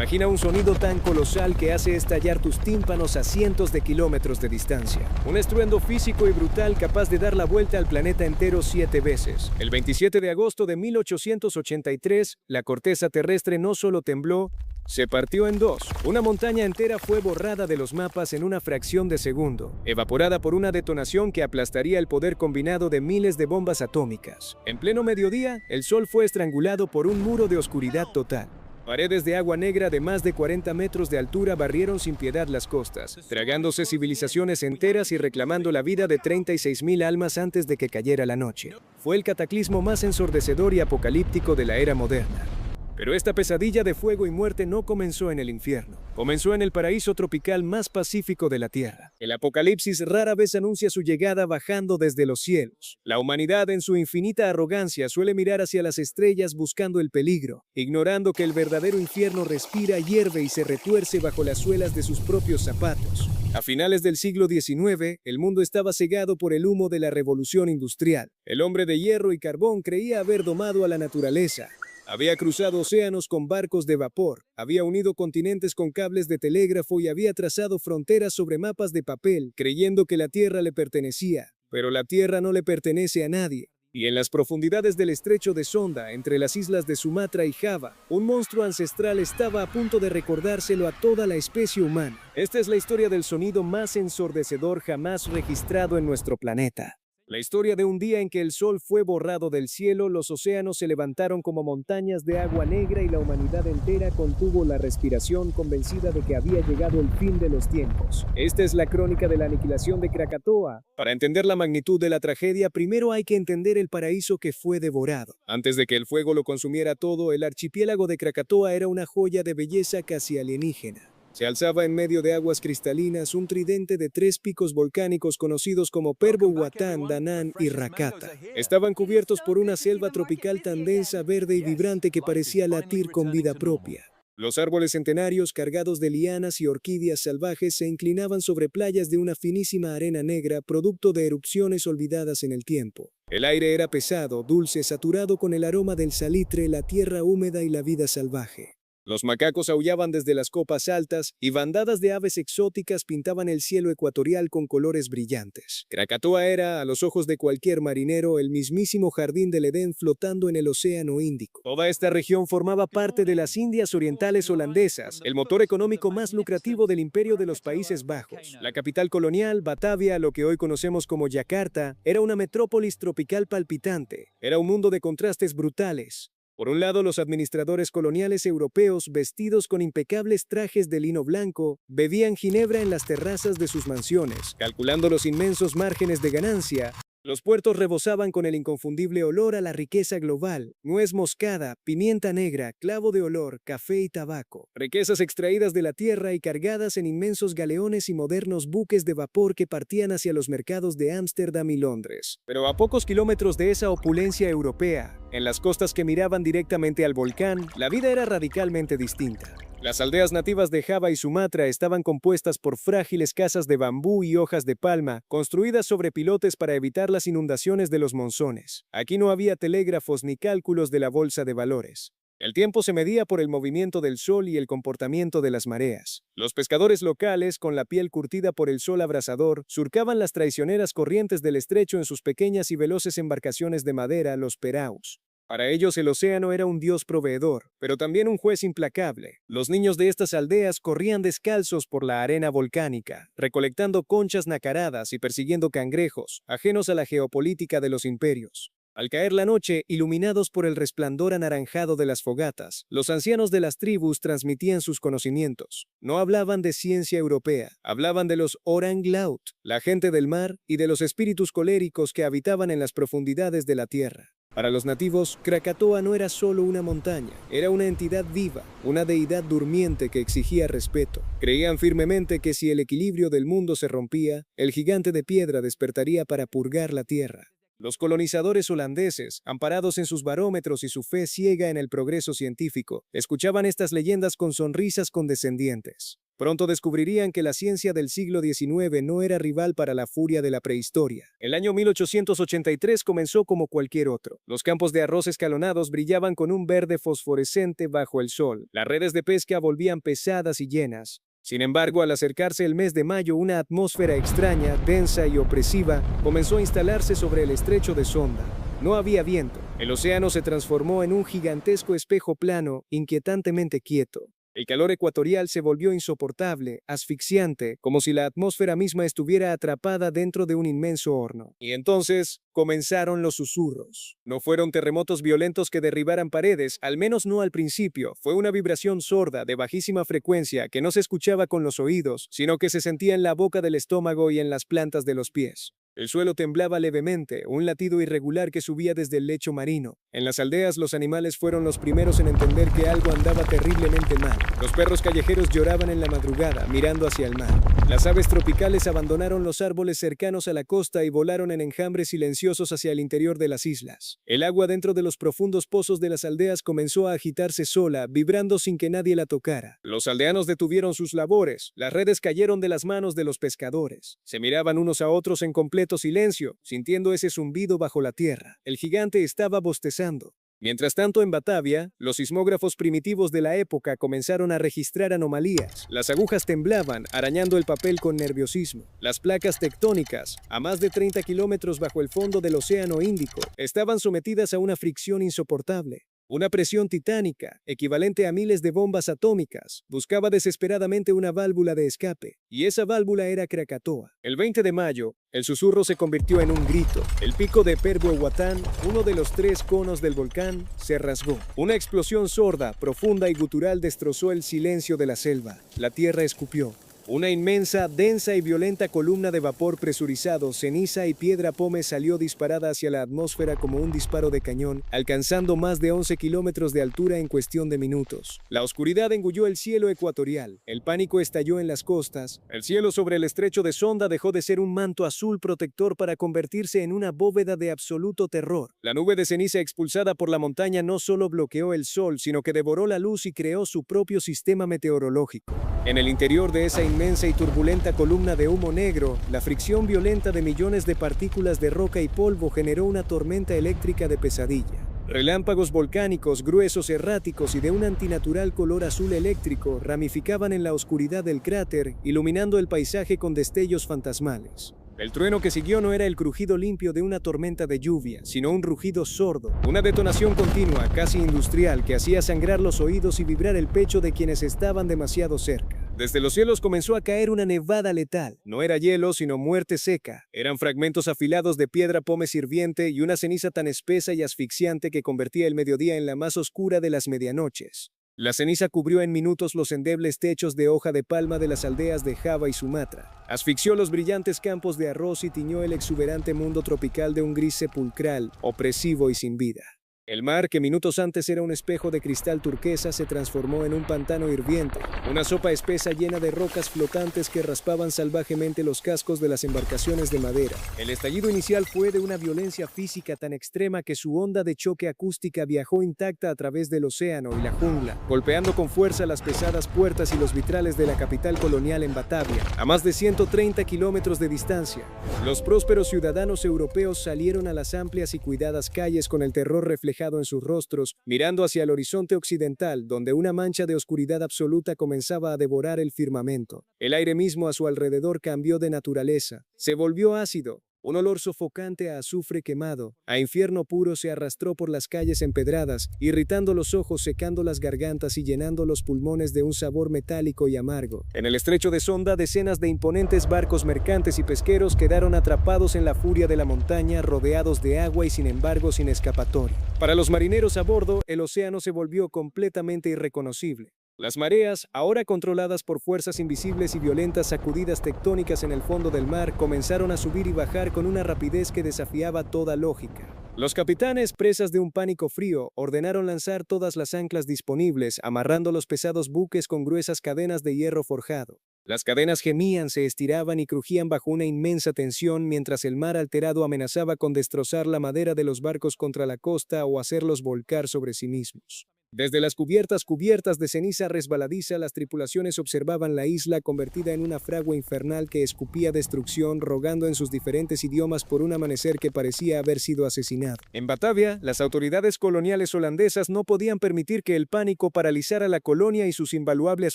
Imagina un sonido tan colosal que hace estallar tus tímpanos a cientos de kilómetros de distancia. Un estruendo físico y brutal capaz de dar la vuelta al planeta entero 7 veces. El 27 de agosto de 1883, la corteza terrestre no solo tembló, se partió en dos. Una montaña entera fue borrada de los mapas en una fracción de segundo, evaporada por una detonación que aplastaría el poder combinado de miles de bombas atómicas. En pleno mediodía, el sol fue estrangulado por un muro de oscuridad total. Paredes de agua negra de más de 40 metros de altura barrieron sin piedad las costas, tragándose civilizaciones enteras y reclamando la vida de 36.000 almas antes de que cayera la noche. Fue el cataclismo más ensordecedor y apocalíptico de la era moderna. Pero esta pesadilla de fuego y muerte no comenzó en el infierno. Comenzó en el paraíso tropical más pacífico de la Tierra. El apocalipsis rara vez anuncia su llegada bajando desde los cielos. La humanidad, en su infinita arrogancia, suele mirar hacia las estrellas buscando el peligro, ignorando que el verdadero infierno respira, hierve y se retuerce bajo las suelas de sus propios zapatos. A finales del siglo XIX, el mundo estaba cegado por el humo de la revolución industrial. El hombre de hierro y carbón creía haber domado a la naturaleza. Había cruzado océanos con barcos de vapor, había unido continentes con cables de telégrafo y había trazado fronteras sobre mapas de papel, creyendo que la Tierra le pertenecía. Pero la Tierra no le pertenece a nadie. Y en las profundidades del estrecho de Sonda, entre las islas de Sumatra y Java, un monstruo ancestral estaba a punto de recordárselo a toda la especie humana. Esta es la historia del sonido más ensordecedor jamás registrado en nuestro planeta. La historia de un día en que el sol fue borrado del cielo, los océanos se levantaron como montañas de agua negra y la humanidad entera contuvo la respiración convencida de que había llegado el fin de los tiempos. Esta es la crónica de la aniquilación de Krakatoa. Para entender la magnitud de la tragedia, primero hay que entender el paraíso que fue devorado. Antes de que el fuego lo consumiera todo, el archipiélago de Krakatoa era una joya de belleza casi alienígena. Se alzaba en medio de aguas cristalinas un tridente de 3 picos volcánicos conocidos como Perbo-Huatán, Danán y Rakata. Estaban cubiertos por una selva tropical tan densa, verde y vibrante que parecía latir con vida propia. Los árboles centenarios cargados de lianas y orquídeas salvajes se inclinaban sobre playas de una finísima arena negra, producto de erupciones olvidadas en el tiempo. El aire era pesado, dulce, saturado con el aroma del salitre, la tierra húmeda y la vida salvaje. Los macacos aullaban desde las copas altas y bandadas de aves exóticas pintaban el cielo ecuatorial con colores brillantes. Krakatoa era, a los ojos de cualquier marinero, el mismísimo jardín del Edén flotando en el océano Índico. Toda esta región formaba parte de las Indias Orientales holandesas, el motor económico más lucrativo del imperio de los Países Bajos. La capital colonial, Batavia, lo que hoy conocemos como Yakarta, era una metrópolis tropical palpitante. Era un mundo de contrastes brutales. Por un lado, los administradores coloniales europeos, vestidos con impecables trajes de lino blanco, bebían ginebra en las terrazas de sus mansiones, calculando los inmensos márgenes de ganancia. Los puertos rebosaban con el inconfundible olor a la riqueza global, nuez moscada, pimienta negra, clavo de olor, café y tabaco. Riquezas extraídas de la tierra y cargadas en inmensos galeones y modernos buques de vapor que partían hacia los mercados de Ámsterdam y Londres. Pero a pocos kilómetros de esa opulencia europea, en las costas que miraban directamente al volcán, la vida era radicalmente distinta. Las aldeas nativas de Java y Sumatra estaban compuestas por frágiles casas de bambú y hojas de palma, construidas sobre pilotes para evitar las inundaciones de los monzones. Aquí no había telégrafos ni cálculos de la bolsa de valores. El tiempo se medía por el movimiento del sol y el comportamiento de las mareas. Los pescadores locales, con la piel curtida por el sol abrasador, surcaban las traicioneras corrientes del estrecho en sus pequeñas y veloces embarcaciones de madera, los peraus. Para ellos el océano era un dios proveedor, pero también un juez implacable. Los niños de estas aldeas corrían descalzos por la arena volcánica, recolectando conchas nacaradas y persiguiendo cangrejos, ajenos a la geopolítica de los imperios. Al caer la noche, iluminados por el resplandor anaranjado de las fogatas, los ancianos de las tribus transmitían sus conocimientos. No hablaban de ciencia europea, hablaban de los Orang Laut, la gente del mar, y de los espíritus coléricos que habitaban en las profundidades de la tierra. Para los nativos, Krakatoa no era solo una montaña, era una entidad viva, una deidad durmiente que exigía respeto. Creían firmemente que si el equilibrio del mundo se rompía, el gigante de piedra despertaría para purgar la tierra. Los colonizadores holandeses, amparados en sus barómetros y su fe ciega en el progreso científico, escuchaban estas leyendas con sonrisas condescendientes. Pronto descubrirían que la ciencia del siglo XIX no era rival para la furia de la prehistoria. El año 1883 comenzó como cualquier otro. Los campos de arroz escalonados brillaban con un verde fosforescente bajo el sol. Las redes de pesca volvían pesadas y llenas. Sin embargo, al acercarse el mes de mayo, una atmósfera extraña, densa y opresiva comenzó a instalarse sobre el estrecho de Sonda. No había viento. El océano se transformó en un gigantesco espejo plano, inquietantemente quieto. El calor ecuatorial se volvió insoportable, asfixiante, como si la atmósfera misma estuviera atrapada dentro de un inmenso horno. Y entonces comenzaron los susurros. No fueron terremotos violentos que derribaran paredes, al menos no al principio. Fue una vibración sorda, de bajísima frecuencia, que no se escuchaba con los oídos, sino que se sentía en la boca del estómago y en las plantas de los pies. El suelo temblaba levemente, un latido irregular que subía desde el lecho marino. En las aldeas los animales fueron los primeros en entender que algo andaba terriblemente mal. Los perros callejeros lloraban en la madrugada, mirando hacia el mar. Las aves tropicales abandonaron los árboles cercanos a la costa y volaron en enjambres silenciosos hacia el interior de las islas. El agua dentro de los profundos pozos de las aldeas comenzó a agitarse sola, vibrando sin que nadie la tocara. Los aldeanos detuvieron sus labores. Las redes cayeron de las manos de los pescadores. Se miraban unos a otros en completo silencio, sintiendo ese zumbido bajo la tierra. El gigante estaba bostezando. Mientras tanto, en Batavia, los sismógrafos primitivos de la época comenzaron a registrar anomalías. Las agujas temblaban, arañando el papel con nerviosismo. Las placas tectónicas, a más de 30 kilómetros bajo el fondo del Océano Índico, estaban sometidas a una fricción insoportable. Una presión titánica, equivalente a miles de bombas atómicas, buscaba desesperadamente una válvula de escape, y esa válvula era Krakatoa. El 20 de mayo, el susurro se convirtió en un grito. El pico de Perbuehuatán, uno de los 3 conos del volcán, se rasgó. Una explosión sorda, profunda y gutural destrozó el silencio de la selva. La tierra escupió. Una inmensa, densa y violenta columna de vapor presurizado, ceniza y piedra pómez salió disparada hacia la atmósfera como un disparo de cañón, alcanzando más de 11 kilómetros de altura en cuestión de minutos. La oscuridad engulló el cielo ecuatorial. El pánico estalló en las costas. El cielo sobre el estrecho de Sonda dejó de ser un manto azul protector para convertirse en una bóveda de absoluto terror. La nube de ceniza expulsada por la montaña no solo bloqueó el sol, sino que devoró la luz y creó su propio sistema meteorológico. En el interior de esa inmensa y turbulenta columna de humo negro, la fricción violenta de millones de partículas de roca y polvo generó una tormenta eléctrica de pesadilla. Relámpagos volcánicos gruesos, erráticos y de un antinatural color azul eléctrico ramificaban en la oscuridad del cráter, iluminando el paisaje con destellos fantasmales. El trueno que siguió no era el crujido limpio de una tormenta de lluvia, sino un rugido sordo, una detonación continua, casi industrial, que hacía sangrar los oídos y vibrar el pecho de quienes estaban demasiado cerca. Desde los cielos comenzó a caer una nevada letal. No era hielo, sino muerte seca. Eran fragmentos afilados de piedra pómez hirviente y una ceniza tan espesa y asfixiante que convertía el mediodía en la más oscura de las medianoches. La ceniza cubrió en minutos los endebles techos de hoja de palma de las aldeas de Java y Sumatra. Asfixió los brillantes campos de arroz y tiñó el exuberante mundo tropical de un gris sepulcral, opresivo y sin vida. El mar, que minutos antes era un espejo de cristal turquesa, se transformó en un pantano hirviente, una sopa espesa llena de rocas flotantes que raspaban salvajemente los cascos de las embarcaciones de madera. El estallido inicial fue de una violencia física tan extrema que su onda de choque acústica viajó intacta a través del océano y la jungla, golpeando con fuerza las pesadas puertas y los vitrales de la capital colonial en Batavia, a más de 130 kilómetros de distancia. Los prósperos ciudadanos europeos salieron a las amplias y cuidadas calles con el terror reflejado en sus rostros, mirando hacia el horizonte occidental, donde una mancha de oscuridad absoluta comenzaba a devorar el firmamento. El aire mismo a su alrededor cambió de naturaleza, se volvió ácido. Un olor sofocante a azufre quemado, a infierno puro se arrastró por las calles empedradas, irritando los ojos, secando las gargantas y llenando los pulmones de un sabor metálico y amargo. En el estrecho de Sonda, decenas de imponentes barcos mercantes y pesqueros quedaron atrapados en la furia de la montaña, rodeados de agua y sin embargo sin escapatoria. Para los marineros a bordo, el océano se volvió completamente irreconocible. Las mareas, ahora controladas por fuerzas invisibles y violentas sacudidas tectónicas en el fondo del mar, comenzaron a subir y bajar con una rapidez que desafiaba toda lógica. Los capitanes, presas de un pánico frío, ordenaron lanzar todas las anclas disponibles, amarrando los pesados buques con gruesas cadenas de hierro forjado. Las cadenas gemían, se estiraban y crujían bajo una inmensa tensión, mientras el mar alterado amenazaba con destrozar la madera de los barcos contra la costa o hacerlos volcar sobre sí mismos. Desde las cubiertas de ceniza resbaladiza, las tripulaciones observaban la isla convertida en una fragua infernal que escupía destrucción, rogando en sus diferentes idiomas por un amanecer que parecía haber sido asesinado. En Batavia, las autoridades coloniales holandesas no podían permitir que el pánico paralizara la colonia y sus invaluables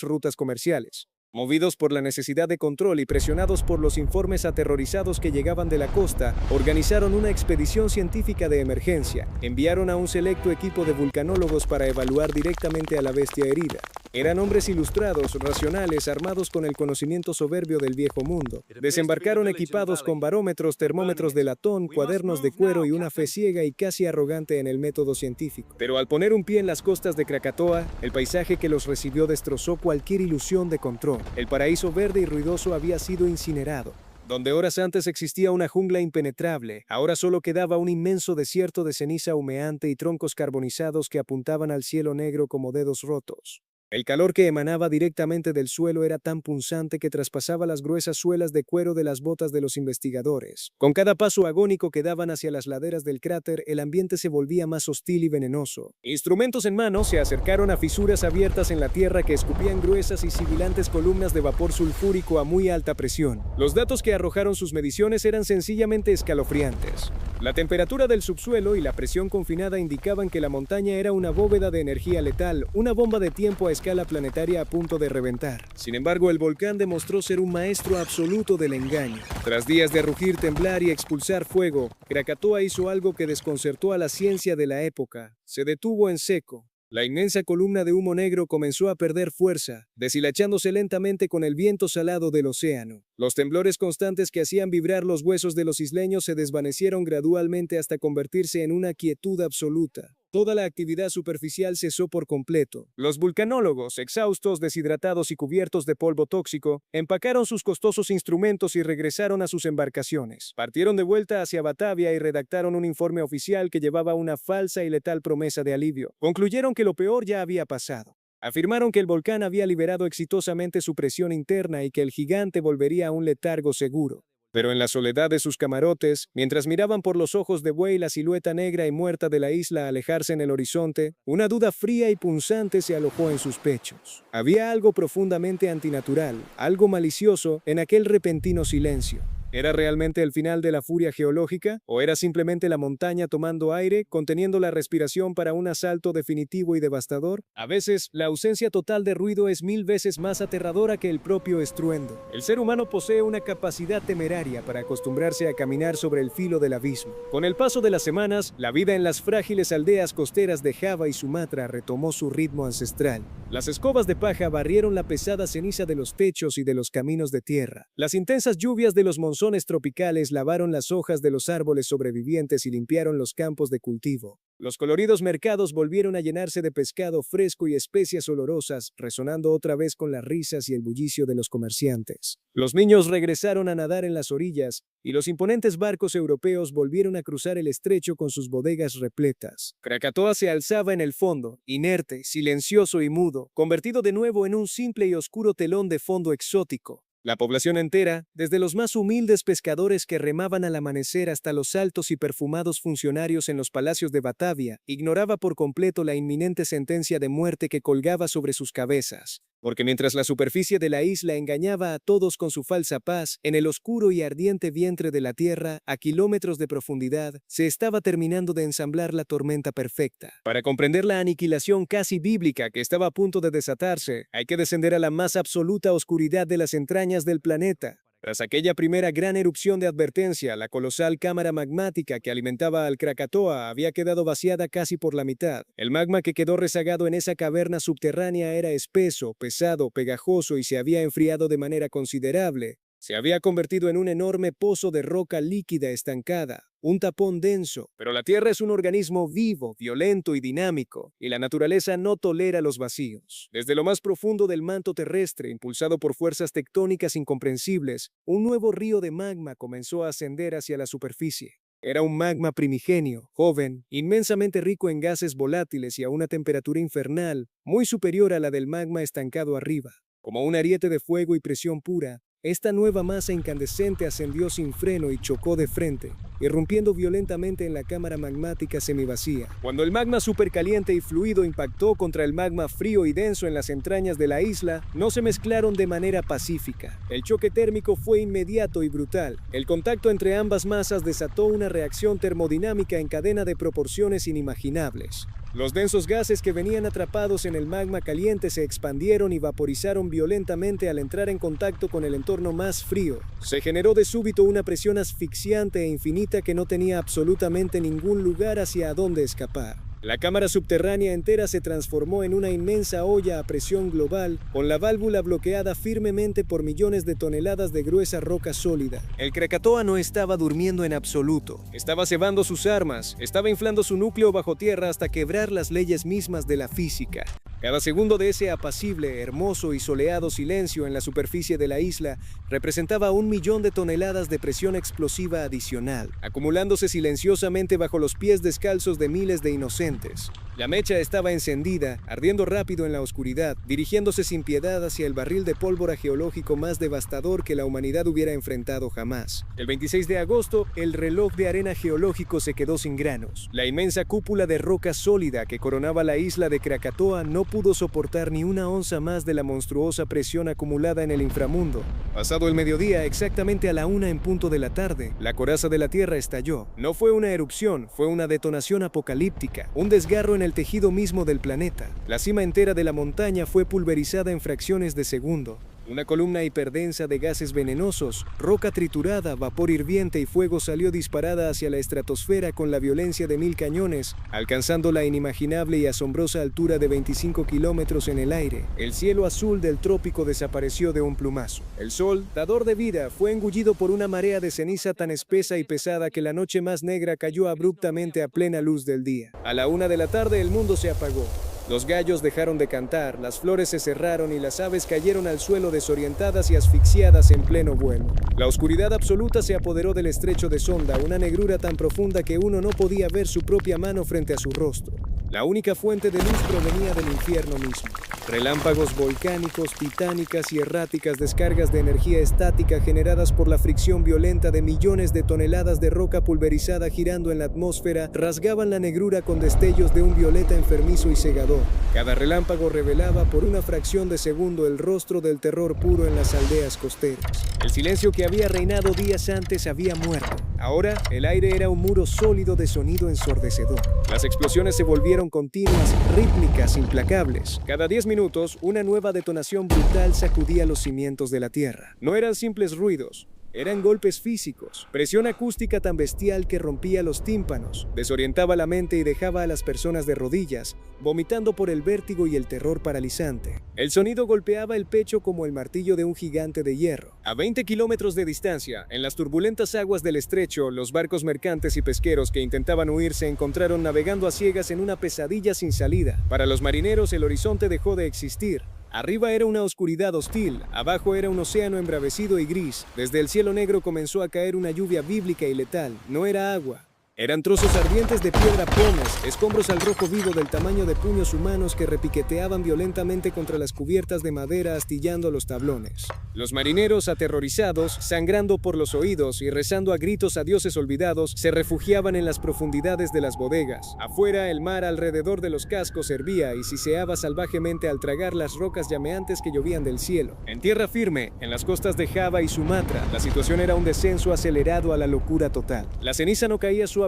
rutas comerciales. Movidos por la necesidad de control y presionados por los informes aterrorizados que llegaban de la costa, organizaron una expedición científica de emergencia. Enviaron a un selecto equipo de vulcanólogos para evaluar directamente a la bestia herida. Eran hombres ilustrados, racionales, armados con el conocimiento soberbio del viejo mundo. Desembarcaron equipados con barómetros, termómetros de latón, cuadernos de cuero y una fe ciega y casi arrogante en el método científico. Pero al poner un pie en las costas de Krakatoa, el paisaje que los recibió destrozó cualquier ilusión de control. El paraíso verde y ruidoso había sido incinerado. Donde horas antes existía una jungla impenetrable, ahora solo quedaba un inmenso desierto de ceniza humeante y troncos carbonizados que apuntaban al cielo negro como dedos rotos. El calor que emanaba directamente del suelo era tan punzante que traspasaba las gruesas suelas de cuero de las botas de los investigadores. Con cada paso agónico que daban hacia las laderas del cráter, el ambiente se volvía más hostil y venenoso. Instrumentos en mano, se acercaron a fisuras abiertas en la tierra que escupían gruesas y sibilantes columnas de vapor sulfúrico a muy alta presión. Los datos que arrojaron sus mediciones eran sencillamente escalofriantes. La temperatura del subsuelo y la presión confinada indicaban que la montaña era una bóveda de energía letal, una bomba de tiempo a escala planetaria a punto de reventar. Sin embargo, el volcán demostró ser un maestro absoluto del engaño. Tras días de rugir, temblar y expulsar fuego, Krakatoa hizo algo que desconcertó a la ciencia de la época. Se detuvo en seco. La inmensa columna de humo negro comenzó a perder fuerza, deshilachándose lentamente con el viento salado del océano. Los temblores constantes que hacían vibrar los huesos de los isleños se desvanecieron gradualmente hasta convertirse en una quietud absoluta. Toda la actividad superficial cesó por completo. Los vulcanólogos, exhaustos, deshidratados y cubiertos de polvo tóxico, empacaron sus costosos instrumentos y regresaron a sus embarcaciones. Partieron de vuelta hacia Batavia y redactaron un informe oficial que llevaba una falsa y letal promesa de alivio. Concluyeron que lo peor ya había pasado. Afirmaron que el volcán había liberado exitosamente su presión interna y que el gigante volvería a un letargo seguro. Pero en la soledad de sus camarotes, mientras miraban por los ojos de buey la silueta negra y muerta de la isla alejarse en el horizonte, una duda fría y punzante se alojó en sus pechos. Había algo profundamente antinatural, algo malicioso en aquel repentino silencio. ¿Era realmente el final de la furia geológica? ¿O era simplemente la montaña tomando aire, conteniendo la respiración para un asalto definitivo y devastador? A veces, la ausencia total de ruido es 1000 veces más aterradora que el propio estruendo. El ser humano posee una capacidad temeraria para acostumbrarse a caminar sobre el filo del abismo. Con el paso de las semanas, la vida en las frágiles aldeas costeras de Java y Sumatra retomó su ritmo ancestral. Las escobas de paja barrieron la pesada ceniza de los techos y de los caminos de tierra. Las intensas lluvias de los monzones tropicales lavaron las hojas de los árboles sobrevivientes y limpiaron los campos de cultivo. Los coloridos mercados volvieron a llenarse de pescado fresco y especias olorosas, resonando otra vez con las risas y el bullicio de los comerciantes. Los niños regresaron a nadar en las orillas, y los imponentes barcos europeos volvieron a cruzar el estrecho con sus bodegas repletas. Krakatoa se alzaba en el fondo, inerte, silencioso y mudo, convertido de nuevo en un simple y oscuro telón de fondo exótico. La población entera, desde los más humildes pescadores que remaban al amanecer hasta los altos y perfumados funcionarios en los palacios de Batavia, ignoraba por completo la inminente sentencia de muerte que colgaba sobre sus cabezas. Porque mientras la superficie de la isla engañaba a todos con su falsa paz, en el oscuro y ardiente vientre de la tierra, a kilómetros de profundidad, se estaba terminando de ensamblar la tormenta perfecta. Para comprender la aniquilación casi bíblica que estaba a punto de desatarse, hay que descender a la más absoluta oscuridad de las entrañas del planeta. Tras aquella primera gran erupción de advertencia, la colosal cámara magmática que alimentaba al Krakatoa había quedado vaciada casi por la mitad. El magma que quedó rezagado en esa caverna subterránea era espeso, pesado, pegajoso y se había enfriado de manera considerable. Se había convertido en un enorme pozo de roca líquida estancada, un tapón denso. Pero la Tierra es un organismo vivo, violento y dinámico, y la naturaleza no tolera los vacíos. Desde lo más profundo del manto terrestre, impulsado por fuerzas tectónicas incomprensibles, un nuevo río de magma comenzó a ascender hacia la superficie. Era un magma primigenio, joven, inmensamente rico en gases volátiles y a una temperatura infernal, muy superior a la del magma estancado arriba. Como un ariete de fuego y presión pura, esta nueva masa incandescente ascendió sin freno y chocó de frente, irrumpiendo violentamente en la cámara magmática semivacía. Cuando el magma supercaliente y fluido impactó contra el magma frío y denso en las entrañas de la isla, no se mezclaron de manera pacífica. El choque térmico fue inmediato y brutal. El contacto entre ambas masas desató una reacción termodinámica en cadena de proporciones inimaginables. Los densos gases que venían atrapados en el magma caliente se expandieron y vaporizaron violentamente al entrar en contacto con el entorno más frío. Se generó de súbito una presión asfixiante e infinita que no tenía absolutamente ningún lugar hacia dónde escapar. La cámara subterránea entera se transformó en una inmensa olla a presión global, con la válvula bloqueada firmemente por millones de toneladas de gruesa roca sólida. El Krakatoa no estaba durmiendo en absoluto. Estaba cebando sus armas, estaba inflando su núcleo bajo tierra hasta quebrar las leyes mismas de la física. Cada segundo de ese apacible, hermoso y soleado silencio en la superficie de la isla representaba 1 millón de toneladas de presión explosiva adicional, acumulándose silenciosamente bajo los pies descalzos de miles de inocentes. La mecha estaba encendida, ardiendo rápido en la oscuridad, dirigiéndose sin piedad hacia el barril de pólvora geológico más devastador que la humanidad hubiera enfrentado jamás. El 26 de agosto, el reloj de arena geológico se quedó sin granos. La inmensa cúpula de roca sólida que coronaba la isla de Krakatoa no pudo soportar ni una onza más de la monstruosa presión acumulada en el inframundo. Pasado el mediodía, exactamente a la 1 en punto de la tarde, la coraza de la Tierra estalló. No fue una erupción, fue una detonación apocalíptica, un desgarro en el tejido mismo del planeta. La cima entera de la montaña fue pulverizada en fracciones de segundo. Una columna hiperdensa de gases venenosos, roca triturada, vapor hirviente y fuego salió disparada hacia la estratosfera con la violencia de 1000 cañones, alcanzando la inimaginable y asombrosa altura de 25 kilómetros en el aire. El cielo azul del trópico desapareció de un plumazo. El sol, dador de vida, fue engullido por una marea de ceniza tan espesa y pesada que la noche más negra cayó abruptamente a plena luz del día. A la 1 de la tarde el mundo se apagó. Los gallos dejaron de cantar, las flores se cerraron y las aves cayeron al suelo desorientadas y asfixiadas en pleno vuelo. La oscuridad absoluta se apoderó del estrecho de Sonda, una negrura tan profunda que uno no podía ver su propia mano frente a su rostro. La única fuente de luz provenía del infierno mismo. Relámpagos volcánicos, titánicas y erráticas descargas de energía estática generadas por la fricción violenta de millones de toneladas de roca pulverizada girando en la atmósfera rasgaban la negrura con destellos de un violeta enfermizo y cegador. Cada relámpago revelaba por una fracción de segundo el rostro del terror puro en las aldeas costeras. El silencio que había reinado días antes había muerto. Ahora, el aire era un muro sólido de sonido ensordecedor. Las explosiones se volvieron continuas, rítmicas, implacables. Cada 10 minutos, una nueva detonación brutal sacudía los cimientos de la Tierra. No eran simples ruidos. Eran golpes físicos, presión acústica tan bestial que rompía los tímpanos, desorientaba la mente y dejaba a las personas de rodillas, vomitando por el vértigo y el terror paralizante. El sonido golpeaba el pecho como el martillo de un gigante de hierro. A 20 kilómetros de distancia, en las turbulentas aguas del estrecho, los barcos mercantes y pesqueros que intentaban huir se encontraron navegando a ciegas en una pesadilla sin salida. Para los marineros, el horizonte dejó de existir. Arriba era una oscuridad hostil, abajo era un océano embravecido y gris. Desde el cielo negro comenzó a caer una lluvia bíblica y letal. No era agua. Eran trozos ardientes de piedra pomes, escombros al rojo vivo del tamaño de puños humanos que repiqueteaban violentamente contra las cubiertas de madera astillando los tablones. Los marineros, aterrorizados, sangrando por los oídos y rezando a gritos a dioses olvidados, se refugiaban en las profundidades de las bodegas. Afuera, el mar alrededor de los cascos hervía y siseaba salvajemente al tragar las rocas llameantes que llovían del cielo. En tierra firme, en las costas de Java y Sumatra, la situación era un descenso acelerado a la locura total. La ceniza no caía suavemente,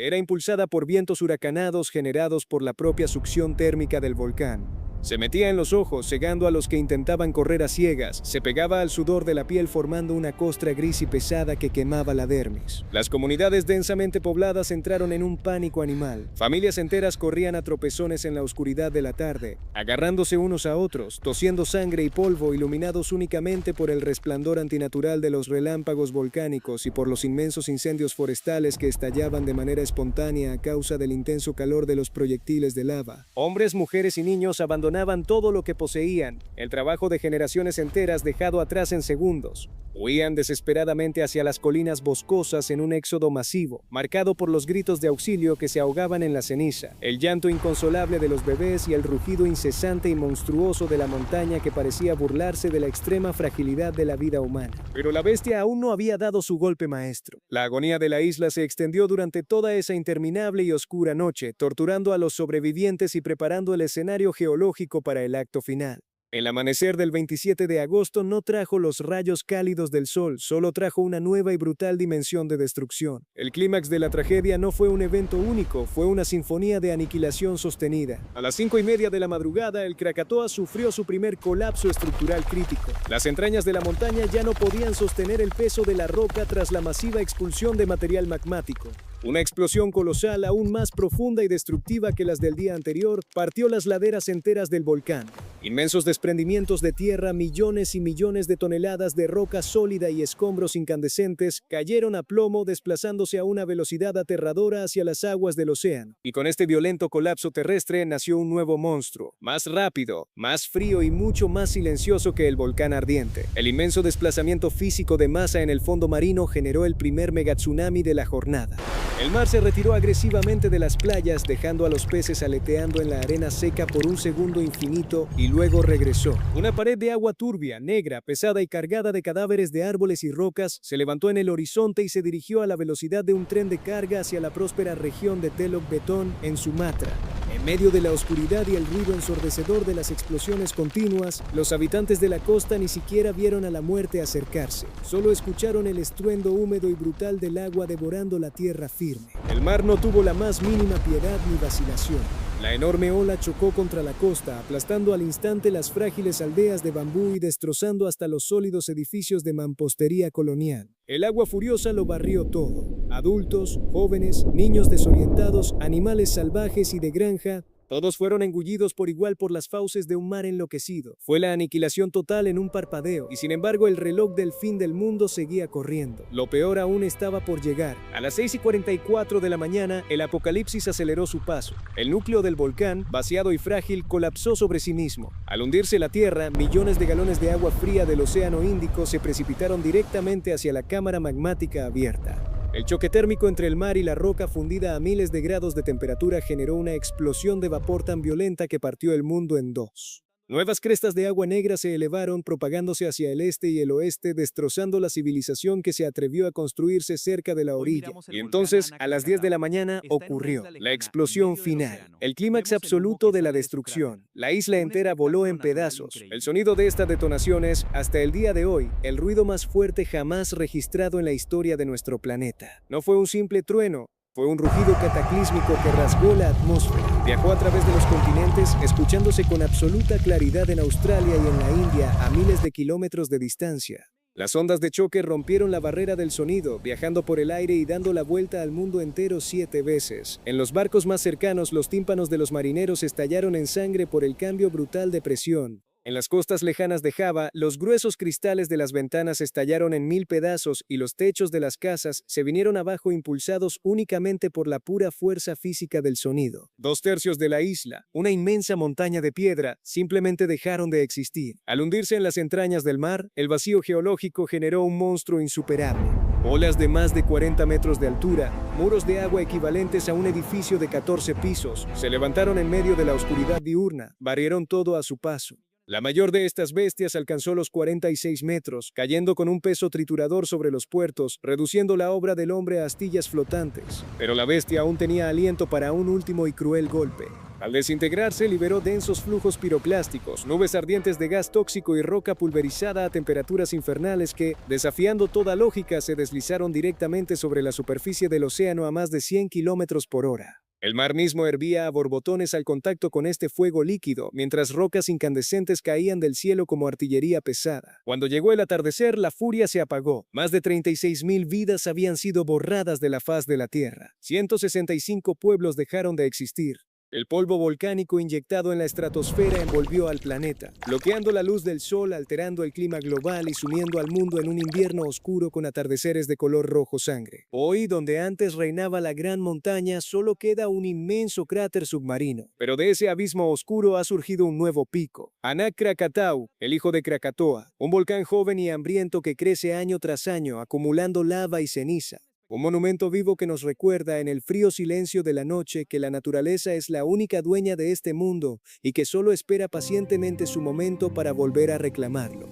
era impulsada por vientos huracanados generados por la propia succión térmica del volcán. Se metía en los ojos, cegando a los que intentaban correr a ciegas, se pegaba al sudor de la piel formando una costra gris y pesada que quemaba la dermis. Las comunidades densamente pobladas entraron en un pánico animal. Familias enteras corrían a tropezones en la oscuridad de la tarde, agarrándose unos a otros, tosiendo sangre y polvo, iluminados únicamente por el resplandor antinatural de los relámpagos volcánicos y por los inmensos incendios forestales que estallaban de manera espontánea a causa del intenso calor de los proyectiles de lava. Hombres, mujeres y niños abandonaban todo lo que poseían, el trabajo de generaciones enteras dejado atrás en segundos. Huían desesperadamente hacia las colinas boscosas en un éxodo masivo, marcado por los gritos de auxilio que se ahogaban en la ceniza, el llanto inconsolable de los bebés y el rugido incesante y monstruoso de la montaña que parecía burlarse de la extrema fragilidad de la vida humana. Pero la bestia aún no había dado su golpe maestro. La agonía de la isla se extendió durante toda esa interminable y oscura noche, torturando a los sobrevivientes y preparando el escenario geológico para el acto final. El amanecer del 27 de agosto no trajo los rayos cálidos del sol, solo trajo una nueva y brutal dimensión de destrucción. El clímax de la tragedia no fue un evento único, fue una sinfonía de aniquilación sostenida. A las 5:30 de la madrugada, el Krakatoa sufrió su primer colapso estructural crítico. Las entrañas de la montaña ya no podían sostener el peso de la roca tras la masiva expulsión de material magmático. Una explosión colosal, aún más profunda y destructiva que las del día anterior, partió las laderas enteras del volcán. Inmensos desprendimientos de tierra, millones y millones de toneladas de roca sólida y escombros incandescentes cayeron a plomo, desplazándose a una velocidad aterradora hacia las aguas del océano. Y con este violento colapso terrestre nació un nuevo monstruo, más rápido, más frío y mucho más silencioso que el volcán ardiente. El inmenso desplazamiento físico de masa en el fondo marino generó el primer megatsunami de la jornada. El mar se retiró agresivamente de las playas, dejando a los peces aleteando en la arena seca por un segundo infinito y luego regresó. Una pared de agua turbia, negra, pesada y cargada de cadáveres de árboles y rocas se levantó en el horizonte y se dirigió a la velocidad de un tren de carga hacia la próspera región de Telok Beton en Sumatra. En medio de la oscuridad y el ruido ensordecedor de las explosiones continuas, los habitantes de la costa ni siquiera vieron a la muerte acercarse. Solo escucharon el estruendo húmedo y brutal del agua devorando la tierra firme. El mar no tuvo la más mínima piedad ni vacilación. La enorme ola chocó contra la costa, aplastando al instante las frágiles aldeas de bambú y destrozando hasta los sólidos edificios de mampostería colonial. El agua furiosa lo barrió todo. Adultos, jóvenes, niños desorientados, animales salvajes y de granja, todos fueron engullidos por igual por las fauces de un mar enloquecido. Fue la aniquilación total en un parpadeo, y sin embargo el reloj del fin del mundo seguía corriendo. Lo peor aún estaba por llegar. A las 6:44 de la mañana, el apocalipsis aceleró su paso. El núcleo del volcán, vaciado y frágil, colapsó sobre sí mismo. Al hundirse la tierra, millones de galones de agua fría del Océano Índico se precipitaron directamente hacia la cámara magmática abierta. El choque térmico entre el mar y la roca fundida a miles de grados de temperatura generó una explosión de vapor tan violenta que partió el mundo en dos. Nuevas crestas de agua negra se elevaron, propagándose hacia el este y el oeste, destrozando la civilización que se atrevió a construirse cerca de la orilla. Y entonces, a las 10 de la mañana, ocurrió la explosión final, el clímax absoluto de la destrucción. La isla entera voló en pedazos. El sonido de esta detonación es, hasta el día de hoy, el ruido más fuerte jamás registrado en la historia de nuestro planeta. No fue un simple trueno. Fue un rugido cataclísmico que rasgó la atmósfera. Viajó a través de los continentes, escuchándose con absoluta claridad en Australia y en la India a miles de kilómetros de distancia. Las ondas de choque rompieron la barrera del sonido, viajando por el aire y dando la vuelta al mundo entero 7 veces. En los barcos más cercanos, los tímpanos de los marineros estallaron en sangre por el cambio brutal de presión. En las costas lejanas de Java, los gruesos cristales de las ventanas estallaron en 1000 pedazos y los techos de las casas se vinieron abajo impulsados únicamente por la pura fuerza física del sonido. 2/3 de la isla, una inmensa montaña de piedra, simplemente dejaron de existir. Al hundirse en las entrañas del mar, el vacío geológico generó un monstruo insuperable. Olas de más de 40 metros de altura, muros de agua equivalentes a un edificio de 14 pisos, se levantaron en medio de la oscuridad diurna, barrieron todo a su paso. La mayor de estas bestias alcanzó los 46 metros, cayendo con un peso triturador sobre los puertos, reduciendo la obra del hombre a astillas flotantes. Pero la bestia aún tenía aliento para un último y cruel golpe. Al desintegrarse, liberó densos flujos piroclásticos, nubes ardientes de gas tóxico y roca pulverizada a temperaturas infernales que, desafiando toda lógica, se deslizaron directamente sobre la superficie del océano a más de 100 kilómetros por hora. El mar mismo hervía a borbotones al contacto con este fuego líquido, mientras rocas incandescentes caían del cielo como artillería pesada. Cuando llegó el atardecer, la furia se apagó. Más de 36,000 vidas habían sido borradas de la faz de la tierra. 165 pueblos dejaron de existir. El polvo volcánico inyectado en la estratosfera envolvió al planeta, bloqueando la luz del sol, alterando el clima global y sumiendo al mundo en un invierno oscuro con atardeceres de color rojo sangre. Hoy, donde antes reinaba la gran montaña, solo queda un inmenso cráter submarino. Pero de ese abismo oscuro ha surgido un nuevo pico. Anak Krakatau, el hijo de Krakatoa, un volcán joven y hambriento que crece año tras año, acumulando lava y ceniza. Un monumento vivo que nos recuerda en el frío silencio de la noche que la naturaleza es la única dueña de este mundo y que solo espera pacientemente su momento para volver a reclamarlo.